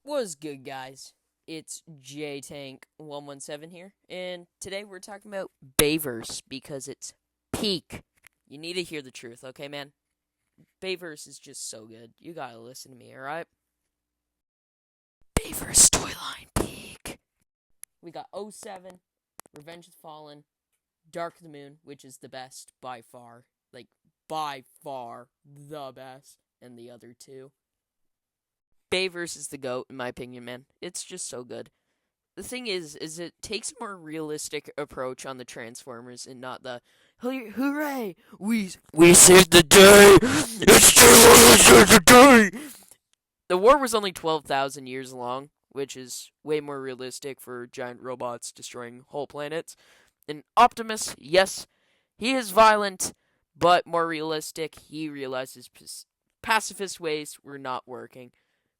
What's good, guys? It's JTank117 here, and today we're talking about BAYVERSE because it's peak. You need to hear the truth, okay, man? BAYVERSE is just so good. You gotta listen to me, alright? BAYVERSE storyline peak. We got '07, Revenge of the Fallen, Dark of the Moon, which is the best by far. By far the best, and the other two. BAYVERSE is the GOAT, in my opinion, man. It's just so good. The thing is it takes a more realistic approach on the Transformers and not the hooray, we saved the day. It's Transformers saved the day. The war was only 12,000 years long, which is way more realistic for giant robots destroying whole planets. And Optimus, yes, he is violent, but more realistic. He realizes pacifist ways were not working.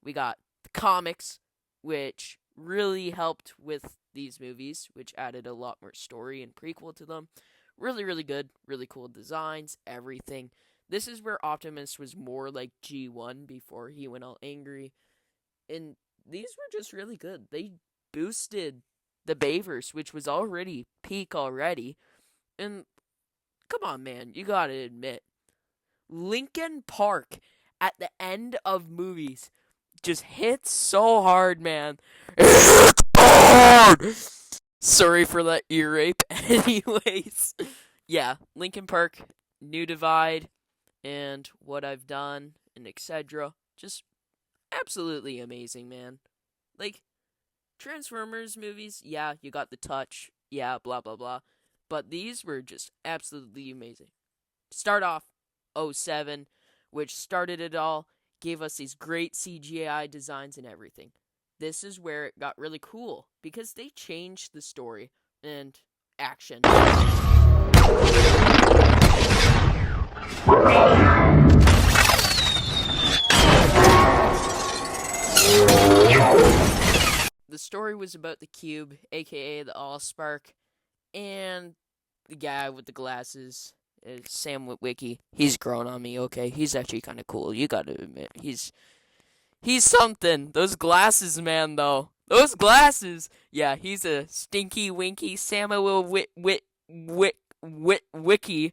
We got the comics, which really helped with these movies, which added a lot more story and prequel to them. Really, really good. Really cool designs, everything. This is where Optimus was more like G1 before he went all angry. And these were just really good. They boosted the BAYVERSE, which was already peak already. And come on, man, you gotta admit, Linkin Park at the end of movies just hits so hard, man. It's hard! Sorry for that ear rape. Anyways, yeah, Linkin Park, New Divide, and What I've Done, and etc. Just absolutely amazing, man. Transformers movies, yeah, you got the touch, yeah, blah, blah, blah. But these were just absolutely amazing. Start off '07, which started it all, gave us these great CGI designs and everything. This is where it got really cool, because they changed the story and action. The story was about the Cube, aka the Allspark, and the guy with the glasses, Sam Witwicky. He's grown on me, okay? He's actually kind of cool. You gotta admit, he's something. Those glasses, man, though. Those glasses. Yeah, he's a stinky winky Samuel Witwicky,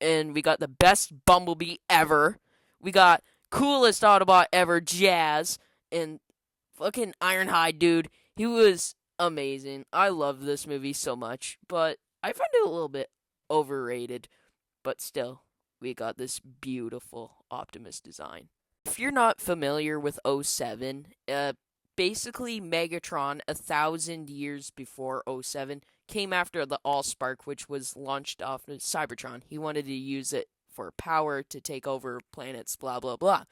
and we got the best Bumblebee ever. We got coolest Autobot ever, Jazz, and fucking Ironhide, dude. He was amazing. I love this movie so much, but I find it a little bit overrated. But still, we got this beautiful Optimus design. If you're not familiar with '07, basically Megatron, 1,000 years before '07, came after the Allspark, which was launched off of Cybertron. He wanted to use it for power to take over planets, blah, blah, blah.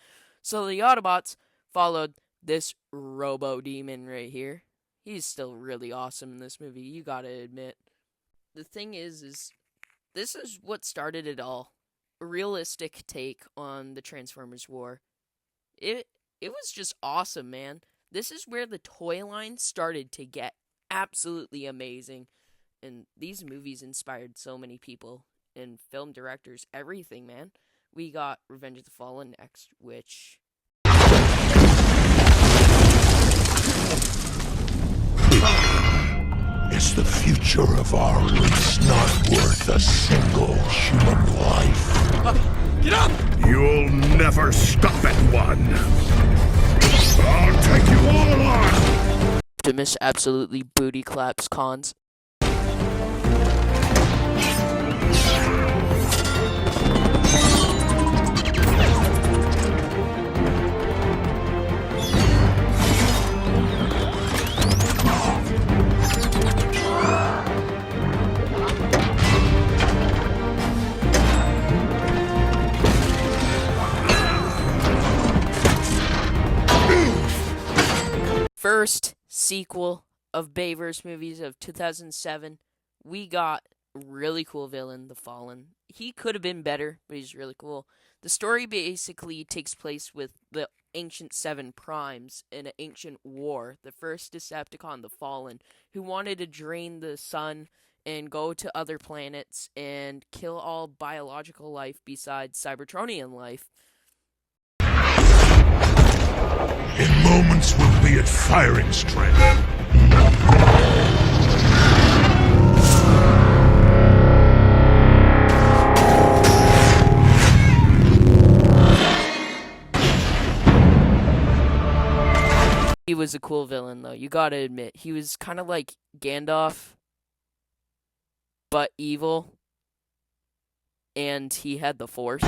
So the Autobots followed this Robo-Demon right here. He's still really awesome in this movie, you gotta admit. The thing is this is what started it all. A realistic take on the Transformers war. It was just awesome, man. This is where the toy line started to get absolutely amazing. And these movies inspired so many people and film directors, everything, man. We got Revenge of the Fallen next, which Is the future of our race not worth a single human life? get up! You'll never stop at one. I'll take you all on! Optimus absolutely booty claps cons. First sequel of BAYVERSE movies of 2007, we got a really cool villain, the Fallen. He could have been better, but he's really cool. The story basically takes place with the ancient Seven Primes in an ancient war. The first Decepticon, the Fallen, who wanted to drain the sun and go to other planets and kill all biological life besides Cybertronian life. In moments will be at firing strength. He was a cool villain, though. You gotta admit, he was kind of like Gandalf, but evil, and he had the Force.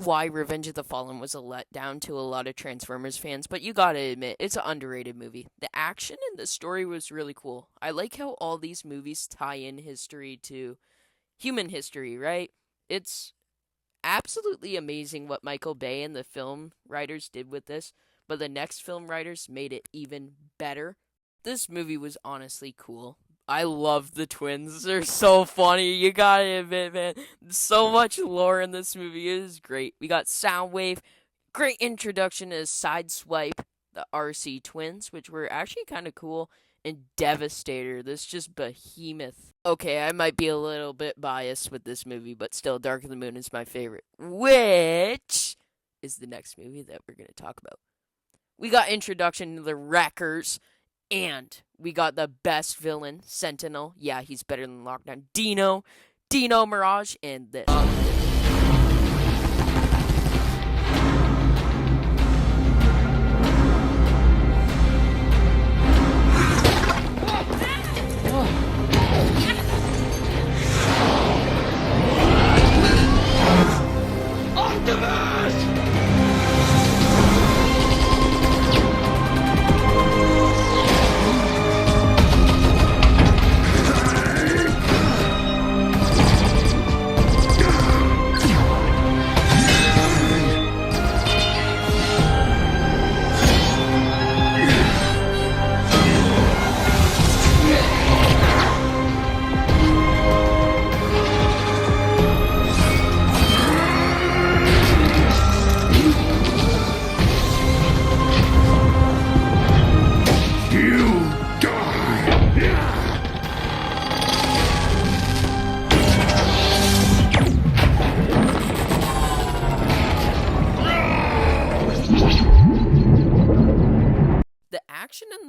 Why Revenge of the Fallen was a letdown to a lot of Transformers fans, but you gotta admit, it's an underrated movie. The action and the story was really cool. I like how all these movies tie in history to human history, right? It's absolutely amazing what Michael Bay and the film writers did with this, but the next film writers made it even better. This movie was honestly cool. I love the twins. They're so funny. You gotta admit, man. So much lore in this movie. It is great. We got Soundwave. Great introduction to Sideswipe, the RC twins, which were actually kind of cool. And Devastator, this just behemoth. Okay, I might be a little bit biased with this movie, but still, Dark of the Moon is my favorite. Which is the next movie that we're going to talk about. We got introduction to the Wreckers. And we got the best villain, Sentinel. Yeah, he's better than Lockdown. Dino Mirage, and this.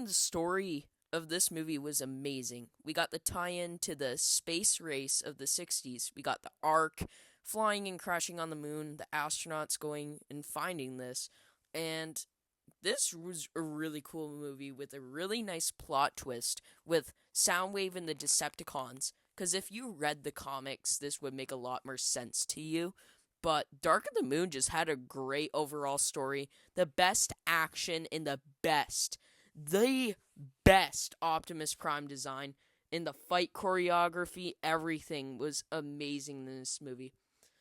The story of this movie was amazing. We got the tie-in to the space race of the 60s. We got the Ark flying and crashing on the moon, the astronauts going and finding this. And this was a really cool movie with a really nice plot twist with Soundwave and the Decepticons. Because if you read the comics, this would make a lot more sense to you. But Dark of the Moon just had a great overall story. The best action and the best Optimus Prime design in the fight choreography. Everything was amazing in this movie.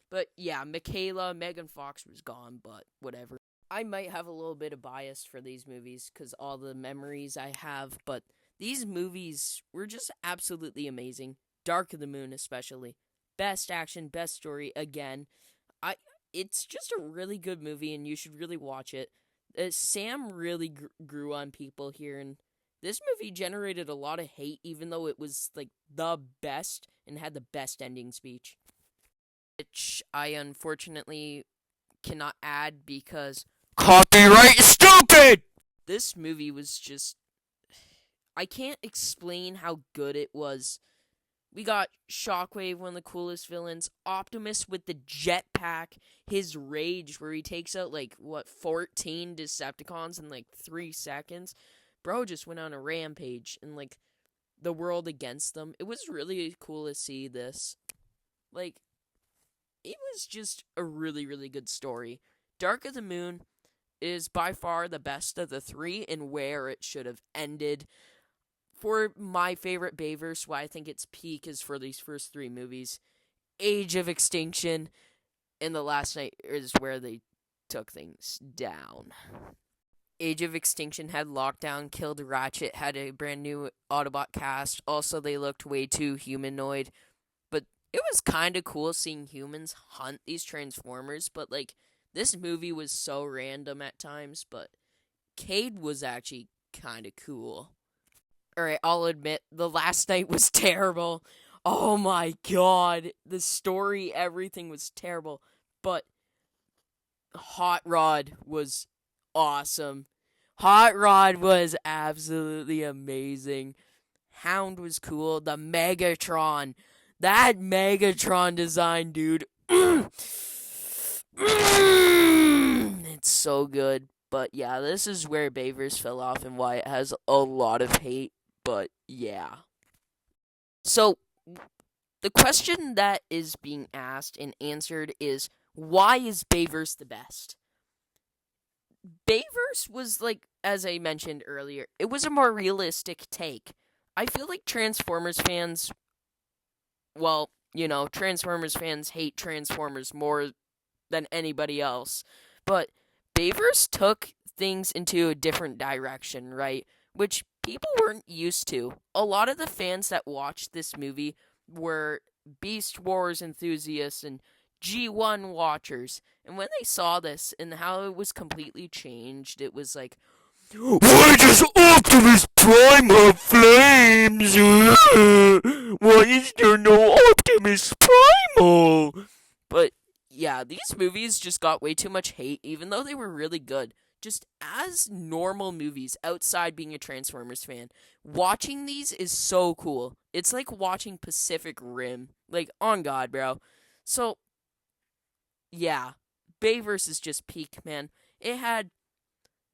But yeah, Megan Fox was gone, but whatever. I might have a little bit of bias for these movies because all the memories I have, but these movies were just absolutely amazing. Dark of the Moon especially. Best action, best story again. It's just a really good movie and you should really watch it. Sam really grew on people here, and this movie generated a lot of hate, even though it was, like, the best and had the best ending speech. Which I unfortunately cannot add because copyright is stupid! This movie was just... I can't explain how good it was. We got Shockwave, one of the coolest villains. Optimus with the jetpack. His rage, where he takes out, 14 Decepticons in, 3 seconds. Bro just went on a rampage, and, the world against them. It was really cool to see this. It was just a really, really good story. Dark of the Moon is by far the best of the 3 and where it should have ended. For my favorite Bayverse, why I think its peak is for these first 3 movies. Age of Extinction and The Last Night is where they took things down. Age of Extinction had Lockdown, killed Ratchet, had a brand new Autobot cast. Also, they looked way too humanoid. But it was kind of cool seeing humans hunt these Transformers. But, this movie was so random at times. But Cade was actually kind of cool. Alright, I'll admit, The Last Night was terrible. Oh my god, the story, everything was terrible, but Hot Rod was awesome. Hot Rod was absolutely amazing. Hound was cool. The Megatron. That Megatron design, dude. It's so good. But yeah, this is where Bayverse fell off and why it has a lot of hate. But yeah. So, the question that is being asked and answered is, why is Bayverse the best? Bayverse was like, as I mentioned earlier, it was a more realistic take. I feel like Transformers fans, well, Transformers fans hate Transformers more than anybody else. But Bayverse took things into a different direction, right? Which people weren't used to. A lot of the fans that watched this movie were Beast Wars enthusiasts and G1 watchers. And when they saw this and how it was completely changed, it was like, why does Optimus Prime have flames? Why is there no Optimus Primal? But yeah, these movies just got way too much hate, even though they were really good. Just as normal movies, outside being a Transformers fan, watching these is so cool. It's like watching Pacific Rim. Like, on God, bro. So, yeah, Bayverse is just peak, man. It had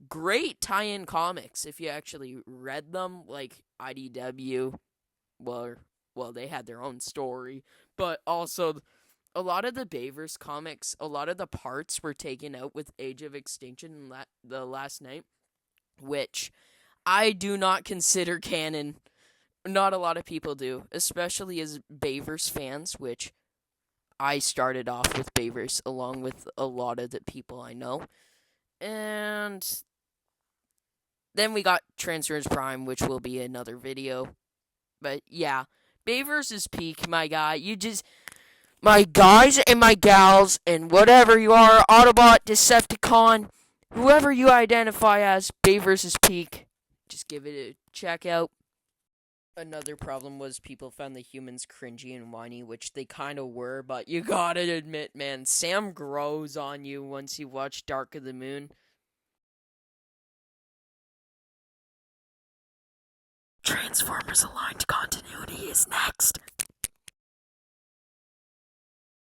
great tie-in comics if you actually read them, like IDW. Well, they had their own story, but also a lot of the Bayverse comics, a lot of the parts were taken out with Age of Extinction the last night, which I do not consider canon. Not a lot of people do, especially as Bayverse fans, which I started off with Bayverse along with a lot of the people I know. And then we got Transformers Prime, which will be another video. But yeah, Bayverse is peak, my guy. My guys and my gals, and whatever you are, Autobot, Decepticon, whoever you identify as, Bayverse is peak. Just give it a check out. Another problem was people found the humans cringy and whiny, which they kind of were, but you gotta admit, man, Sam grows on you once you watch Dark of the Moon. Transformers Aligned Continuity is next.